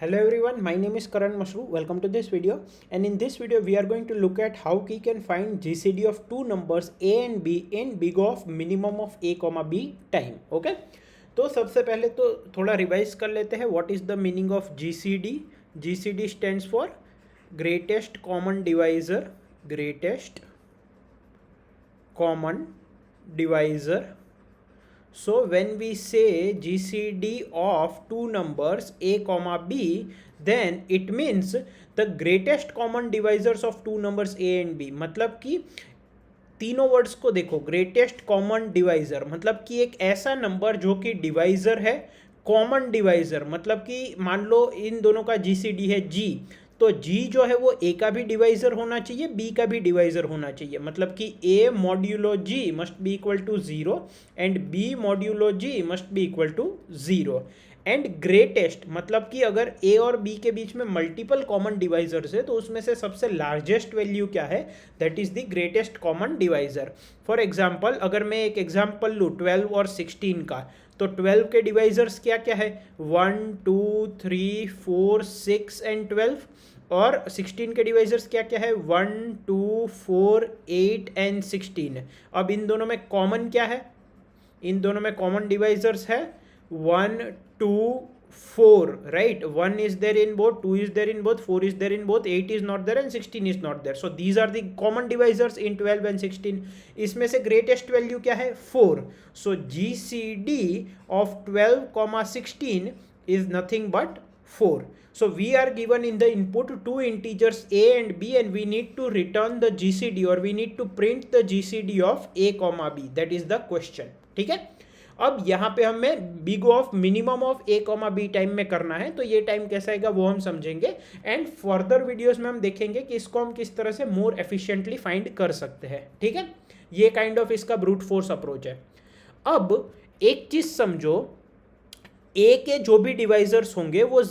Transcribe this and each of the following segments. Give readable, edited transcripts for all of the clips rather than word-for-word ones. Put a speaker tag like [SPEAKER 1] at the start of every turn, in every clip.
[SPEAKER 1] Hello everyone, my name is Karan Mashru. Welcome to this video. And in this video, we are going to look at how we can find GCD of two numbers A and B in big of minimum of A, B time. Okay. तो सबसे पहले तो थोड़ा revise कर लेते हैं. What is the meaning of GCD? GCD stands for greatest common divisor. Greatest common divisor. So when we say GCD of two numbers A, B, then it means the greatest common divisors of two numbers A and B. मतलब कि तीनों words को देखो, greatest common divisor मतलब कि एक ऐसा number जो कि डिवाइजर है. कॉमन डिवाइजर मतलब कि मान लो इन दोनों का जीसीडी है जी, तो जी जो है वो ए का भी डिवाइजर होना चाहिए, बी का भी डिवाइजर होना चाहिए. मतलब कि A modulo G must be equal to 0 and B modulo G must be equal to 0. And greatest मतलब कि अगर ए और बी के बीच में मल्टीपल कॉमन डिवाइजर्स है तो उसमें से सबसे लार्जेस्ट वैल्यू क्या है, that is the greatest common divisor. For example अगर मैं एक एग्जाम्पल लूँ 12 और 16 का, तो 12 के डिवाइजर्स क्या क्या है, 1 2 3 4 6 एंड 12. और 16 के डिवाइजर्स क्या क्या है, 1 2 4 8 एंड 16. अब इन दोनों में कॉमन क्या है, इन दोनों में कॉमन डिवाइजर्स है 1 2 4, right? 1 is there in both, 2 is there in both, 4 is there in both, 8 is not there and 16 is not there. So these are the common divisors in 12 and 16. इसमें से greatest value क्या है, 4. So GCD of 12, 16 is nothing but 4. So we are given in the input two integers a and b and we need to return the GCD or we need to print the GCD of a, b. That is the question. ठीक है. अब यहाँ पे हमें big of minimum of a, b time में करना है, तो ये टाइम कैसा आएगा वो हम समझेंगे. एंड फर्दर वीडियोस में हम देखेंगे कि इसको हम किस तरह से मोर एफिशिएंटली फाइंड कर सकते हैं. ठीक है. ये काइंड ऑफ इसका ब्रूट फोर्स अप्रोच है. अब एक चीज समझो, ए के जो भी डिवाइजर्स होंगे वो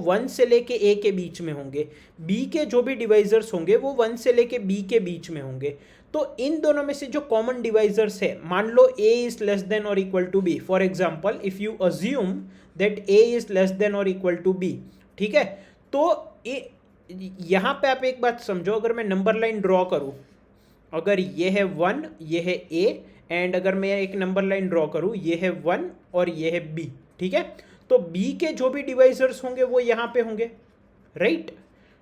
[SPEAKER 1] 1 से लेके ए के बीच में होंगे, बी के जो भी डिवाइजर्स होंगे वो 1 से लेके बी के बीच में होंगे. तो इन दोनों में से जो कॉमन डिवाइजर्स है, मान लो a इज लेस देन और equal to b. For example if you assume that a is less than और इक्वल टू b, ठीक है, तो यहां पे आप एक बात समझो, अगर मैं नंबर लाइन ड्रॉ करूं, अगर ये है 1, ये है a, एंड अगर मैं एक नंबर लाइन ड्रॉ करूं, ये है 1 और ये है b, ठीक है, तो b के जो भी डिवाइजर्स होंगे वो यहां पे होंगे, राइट,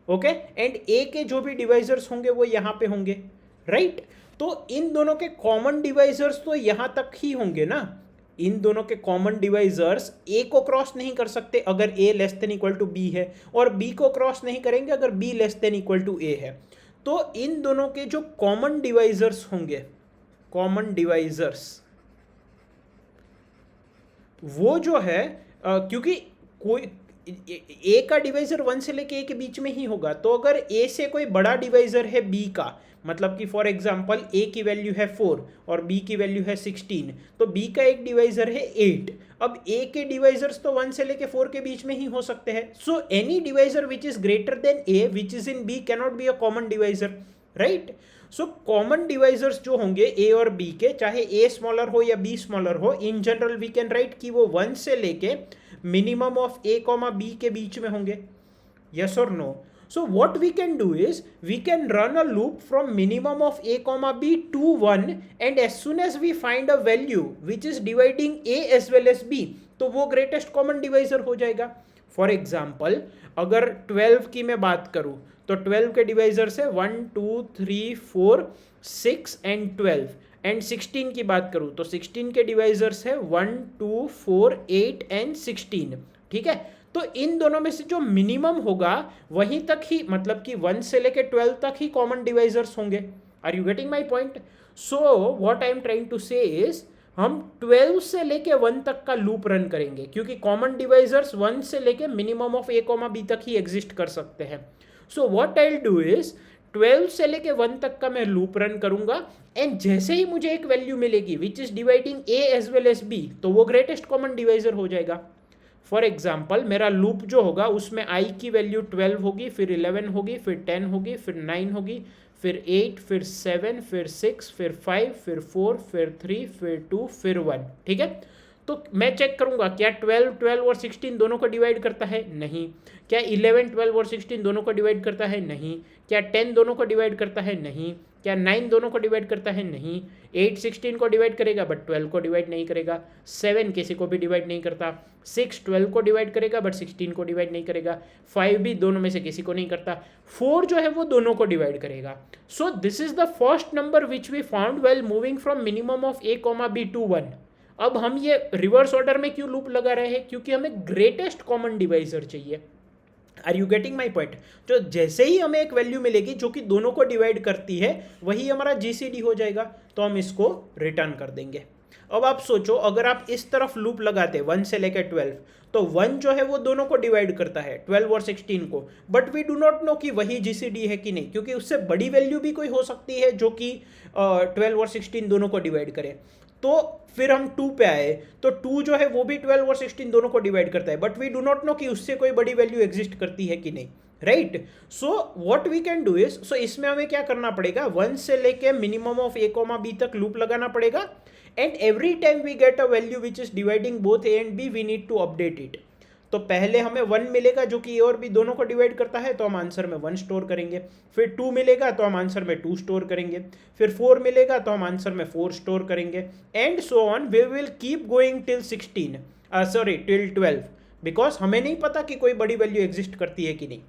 [SPEAKER 1] ओके, एंड a के जो भी डिवाइजर्स होंगे वो यहां पे होंगे, राइट. तो इन दोनों के कॉमन डिवाइजर्स तो यहां तक ही होंगे ना. इन दोनों के कॉमन डिवाइजर्स ए को क्रॉस नहीं कर सकते अगर A less than equal to B है, और बी को क्रॉस नहीं करेंगे अगर B less than equal to A है. तो इन दोनों के जो कॉमन डिवाइजर्स होंगे, कॉमन डिवाइजर्स वो जो है क्योंकि कोई ए का डिवाइजर 1 से लेके ए के बीच में ही होगा, तो अगर ए से कोई बड़ा डिवाइजर है बी का, मतलब कि फॉर एग्जांपल ए की वैल्यू है 4 और बी की वैल्यू है 16, तो बी का एक डिवाइजर है 8. अब ए के डिवाइजर्स तो 1 से लेके 4 के बीच में ही हो सकते हैं. So any divisor which is greater than a which is in b cannot be a common divisor, right. So common divisors जो होंगे ए और बी के, चाहे ए स्मॉलर हो या बी स्मॉलर हो, in general we can write कि वो 1 से लेके मिनिमम ऑफ ए, बी के बीच में होंगे. यस और no. So what we can do is we can run a loop from minimum of a, b to 1, and as soon as we find a value which is dividing a as well as b, तो वो greatest common divisor हो जाएगा. For example अगर 12 की मैं बात करूँ तो 12 के डिवाइजर्स है 1 2 3 4 6 एंड 12, एंड 16 की बात करूँ तो 16 के डिवाइजर्स है 1 2 4 8 एंड 16, ठीक है. तो इन दोनों में से जो मिनिमम होगा वहीं तक ही, मतलब कि 1 से लेके 12 तक ही कॉमन डिवाइजर्स होंगे. Are you getting my point? So what I am trying to say is हम 12 से लेके 1 तक का लूप रन करेंगे, क्योंकि कॉमन डिवाइजर्स 1 से लेके मिनिमम ऑफ a, b तक ही एग्जिस्ट कर सकते हैं. सो what I will do is 12 से लेके 1 तक का मैं लूप रन करूंगा, एंड जैसे ही मुझे एक वैल्यू मिलेगी which is dividing a as well as b, तो वो ग्रेटेस्ट कॉमन डिवाइजर हो जाएगा. फॉर एग्जाम्पल मेरा लूप जो होगा उसमें i की वैल्यू 12 होगी, फिर 11 होगी, फिर 10 होगी, फिर 9 होगी, फिर 8, फिर 7, फिर 6, फिर 5, फिर 4, फिर 3, फिर 2, फिर 1, ठीक है. तो मैं चेक करूंगा क्या 12 और 16 दोनों को डिवाइड करता है, नहीं। क्या 11 12 और 16 दोनों को डिवाइड करता है, नहीं। क्या 10 दोनों को डिवाइड करता है, नहीं। क्या 9 दोनों को डिवाइड करता है, नहीं। 8 16 को डिवाइड करेगा बट 12 को डिवाइड नहीं करेगा। 7 किसी को भी डिवाइड नहीं करता। 6 12 को डिवाइड करेगा बट 16 को डिवाइड नहीं करेगा। 5 भी दोनों में से किसी को नहीं करता। 4 जो है वो दोनों को डिवाइड करेगा। So this is the first number which we found well moving from minimum of a, b to 1। अब हम ये रिवर्स ऑर्डर में क्यों लूप लगा रहे हैं, क्योंकि हमें ग्रेटेस्ट कॉमन डिवाइजर चाहिए। Are you getting my point? जो जैसे ही हमें एक वैल्यू मिलेगी जो कि दोनों को डिवाइड करती है वही हमारा जीसीडी हो जाएगा, तो हम इसको रिटर्न कर देंगे। अब आप सोचो अगर आप इस तरफ लूप लगाते 1 से लेकर 12, तो 1 जो है वो दोनों को डिवाइड करता है 12 और 16 को, but we do not know कि वही जीसीडी है कि नहीं, क्योंकि उससे बड़ी वैल्यू भी कोई हो सकती है जो कि 12 और 16 दोनों को डिवाइड करे। तो फिर हम 2 पे आए, तो 2 जो है वो भी 12 और 16 दोनों को डिवाइड करता है, but we do not know कि उससे कोई बड़ी वैल्यू एग्जिस्ट करती है कि नहीं, right. So what we can do is, so इसमें हमें क्या करना पड़ेगा, 1 से लेके मिनिमम ऑफ a, b तक लूप लगाना पड़ेगा, and every time we get a value which is dividing both a and b, we need to update it. तो पहले हमें 1 मिलेगा जो कि a और b दोनों को डिवाइड करता है, तो हम आंसर में 1 स्टोर करेंगे। फिर 2 मिलेगा तो हम आंसर में 2 स्टोर करेंगे। फिर 4 मिलेगा तो हम आंसर में 4 स्टोर करेंगे, and so on we will keep going till 12, because हमें नहीं पता कि कोई बड़ी वैल्यू एग्जिस्ट करती है कि नहीं।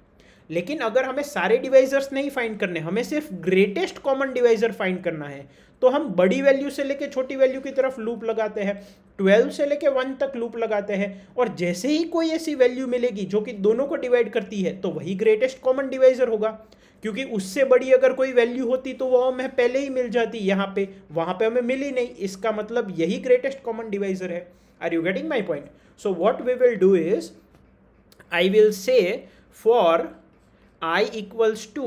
[SPEAKER 1] लेकिन अगर हमें सारे डिवाइजर्स नहीं फाइंड करने, हमें सिर्फ ग्रेटेस्ट कॉमन डिवाइजर फाइंड करना है, तो हम बड़ी वैल्यू से लेके छोटी वैल्यू की तरफ लूप लगाते हैं, 12 से लेके 1 तक लूप लगाते हैं, और जैसे ही कोई ऐसी वैल्यू मिलेगी जो कि दोनों को डिवाइड करती है तो वही ग्रेटेस्ट कॉमन डिवाइजर होगा, क्योंकि उससे बड़ी अगर कोई वैल्यू होती तो वो हमें पहले ही मिल जाती, यहाँ पे वहाँ पे हमें मिली नहीं, इसका मतलब यही ग्रेटेस्ट कॉमन डिवाइजर है। Are you getting my point? So what we will do is, I will say for I equals to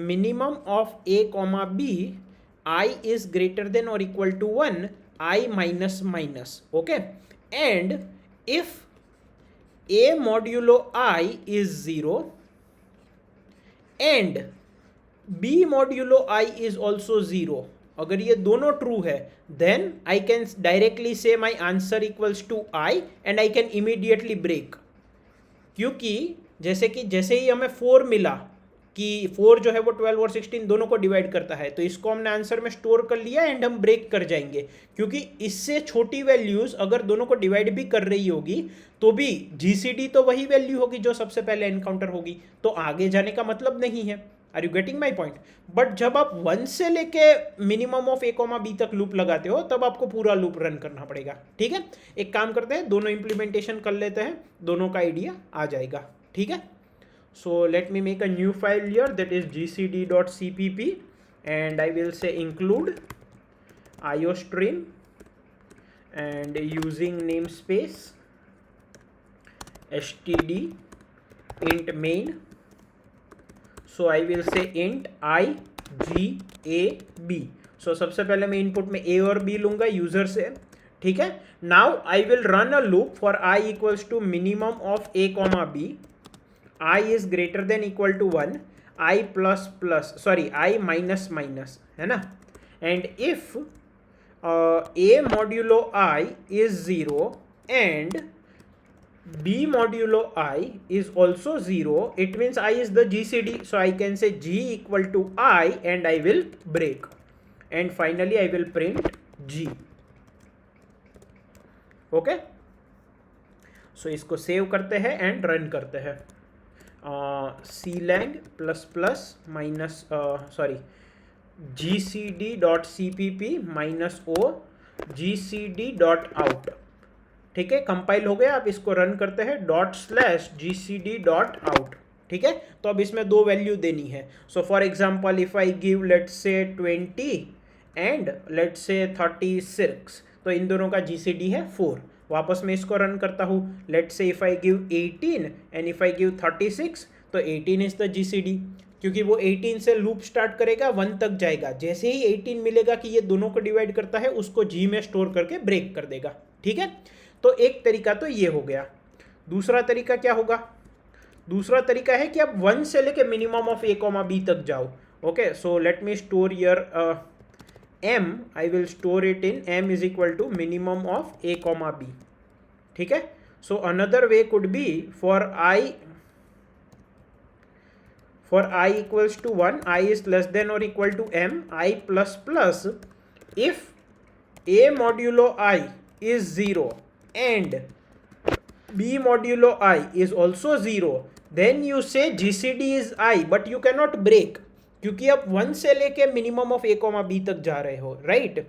[SPEAKER 1] minimum of a comma b, I is greater than or equal to 1, I minus minus, okay, and if a modulo I is 0 and b modulo I is also 0, अगर ये दोनों true है then I can directly say my answer equals to I and I can immediately break, क्योंकि जैसे ही हमें 4 मिला कि 4 जो है वो 12 और 16 दोनों को डिवाइड करता है, तो इसको हमने आंसर में स्टोर कर लिया एंड हम ब्रेक कर जाएंगे, क्योंकि इससे छोटी वैल्यूज अगर दोनों को डिवाइड भी कर रही होगी तो भी जीसीडी तो वही वैल्यू होगी जो सबसे पहले एनकाउंटर होगी, तो आगे जाने का मतलब नहीं है। Are you getting my point? But जब आप 1 से लेके मिनिमम ऑफ a, b तक लूप लगाते हो तब आपको पूरा लूप रन करना पड़ेगा, ठीक है। एक काम करते हैं, दोनों इंप्लीमेंटेशन कर लेते हैं, दोनों का आइडिया आ जाएगा, ठीक है। सो let me make a new file here, that is gcd.cpp, and I will say include iostream and using namespace std int main. So I will say int I G A B. So सबसे पहले मैं input में a और b लूंगा user से, ठीक है। Now I will run a loop for i equals to minimum of a, b, i is greater than equal to 1, i plus plus i minus minus, है ना, and if a modulo i is 0 and b modulo I is also 0, it means I is the GCD, so I can say G equal to I and I will break, and finally I will print G, okay. So इसको save करते हैं and run करते हैं, clang plus plus minus gcd.cpp minus o gcd.out, ठीक है। Compile हो गया, आप इसको रन करते हैं ./gcd.out, ठीक है। तो अब इसमें 2 वैल्यू देनी है। So for example if I give let's say 20 and let's say 36, तो इन दोनों का जीसीडी है 4। वापस मैं इसको रन करता हूँ, let's say if I give 18 and if I give 36, तो 18 इज द जीसीडी, क्योंकि वो 18 से लूप स्टार्ट करेगा 1 तक जाएगा, जैसे ही 18 मिलेगा कि ये दोनों को डिवाइड करता है उसको जी में स्टोर करके ब्रेक कर देगा, ठीक है। तो एक तरीका तो ये हो गया। दूसरा तरीका क्या होगा? दूसरा तरीका है कि आप 1 से लेके मिनिमम ऑफ a, b तक जाओ, okay. So let me store here m, I will store it in m is equal to minimum of a, b, ठीक है. So another way could be for i equals to 1, I is less than or equal to m, I plus plus, if a modulo I is 0 and b modulo I is also 0, then you say GCD is I, but you cannot break, क्योंकि आप 1 से लेके minimum of a, b तक जा रहे हो, right.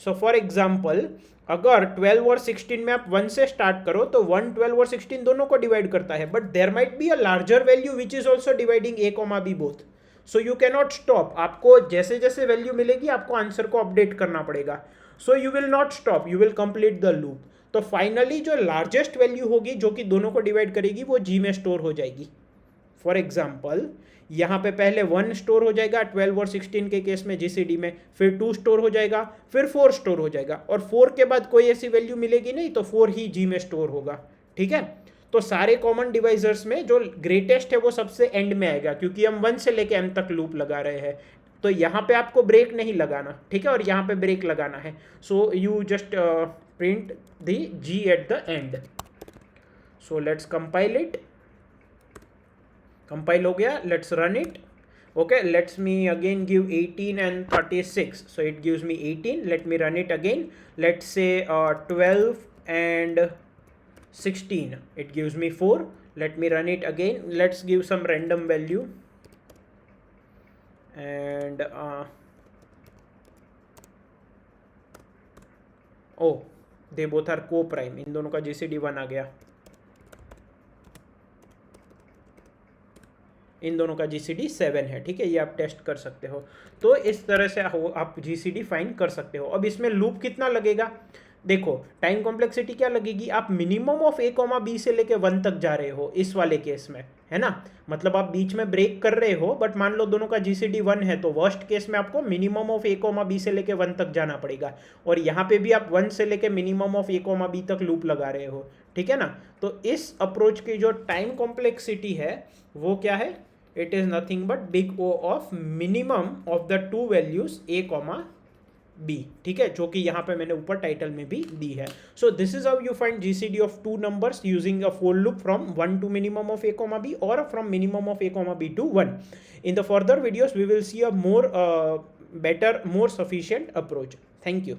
[SPEAKER 1] So for example अगर 12 और 16 में आप 1 से स्टार्ट करो तो 1 12 और 16 दोनों को डिवाइड करता है, but there might be a larger value which is also dividing a, b both. So you cannot stop. आपको जैसे जैसे वैल्यू मिलेगी आपको आंसर को अपडेट करना पड़ेगा. So you will not stop, you will complete the loop. तो finally जो लार्जेस्ट वैल्यू होगी जो कि दोनों को डिवाइड करेगी वो g में स्टोर हो जाएगी. फॉर एग्जाम्पल यहाँ पे पहले 1 स्टोर हो जाएगा 12 और 16 के केस में जीसीडी में, फिर 2 स्टोर हो जाएगा, फिर 4 स्टोर हो जाएगा, और 4 के बाद कोई ऐसी वैल्यू मिलेगी नहीं तो 4 ही जी में स्टोर होगा. ठीक है. तो सारे कॉमन डिवाइजर्स में जो ग्रेटेस्ट है वो सबसे एंड में आएगा, क्योंकि हम 1 से लेके m तक लूप लगा रहे हैं. तो यहाँ पे आपको ब्रेक नहीं लगाना, ठीक है, और यहाँ पे ब्रेक लगाना है. So you just print the g at the end. So let's compile it. Compile हो गया, let's run it. Okay, let's me again give 18 and 36, so it gives me 18. Let me run it again. Let's say 12 and 16, it gives me 4. Let me run it again. Let's give some random value and oh, they both are co-prime. इन दोनों का GCD 1 आ गया, इन दोनों का GCD 7 है. ठीक है, ये आप टेस्ट कर सकते हो. तो इस तरह से आप GCD फाइंड कर सकते हो. अब इसमें लूप कितना लगेगा, देखो टाइम कॉम्प्लेक्सिटी क्या लगेगी. आप मिनिमम ऑफ a, b से लेके 1 तक जा रहे हो इस वाले केस में, है ना. मतलब आप बीच में ब्रेक कर रहे हो, बट मान लो दोनों का GCD 1 है तो वर्स्ट केस में आपको मिनिमम ऑफ a, b से लेके 1 तक जाना पड़ेगा. और यहाँ पे भी आप 1 से लेके मिनिमम ऑफ a, b तक लूप लगा रहे हो. ठीक है ना. तो इस अप्रोच की जो टाइम कॉम्प्लेक्सिटी है वो क्या है, it is nothing but big O of minimum of the two values a, b. ठीक है, जो कि यहाँ पे मैंने ऊपर टाइटल में भी दी है. सो this is how you find GCD of two numbers using a for loop from 1 to minimum of a, b or from minimum of a, b to 1. In the further videos we will see a more better, more sufficient approach. Thank you.